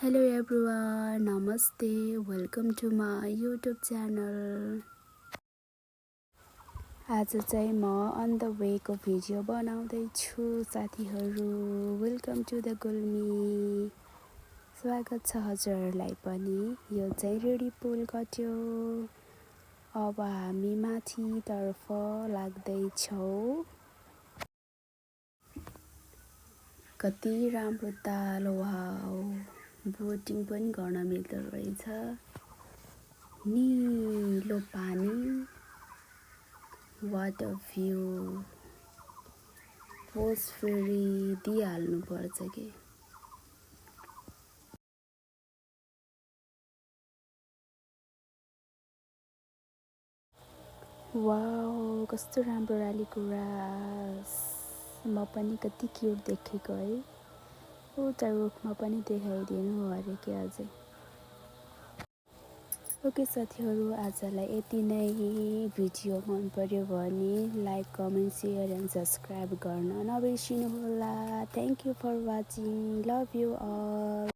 Hello everyone, namaste, welcome to my YouTube channel. आज चाहिँ म अन द वे को भिडियो बनाउँदैछु साथीहरू। Welcome to the Gulmi. स्वागत छ हजुरहरूलाई पनि। यो चाहिँ रेडी पुल कट्यो। अब हामी माथितर्फ लाग्दैछौँ। कति राम्रो ताल, वाउ। बोटिङ पनि गर्न मिल्दो रहेछ। नीलो पानी, वाट अ भ्यू। पोज फेरि दिइहाल्नु पर्छ कि। वाउ, कस्तो राम्रो रालीगुराँस। म पनि कति क्युट देखेको है। उता रुखमा पनि देखाइदिनु अरे के अझै। ओके साथीहरू, आजलाई यति नै। भिडियो मन पर्यो भने like, comment, share and subscribe गर्न नबिर्सिनु होला। Thank you for watching. Love you all.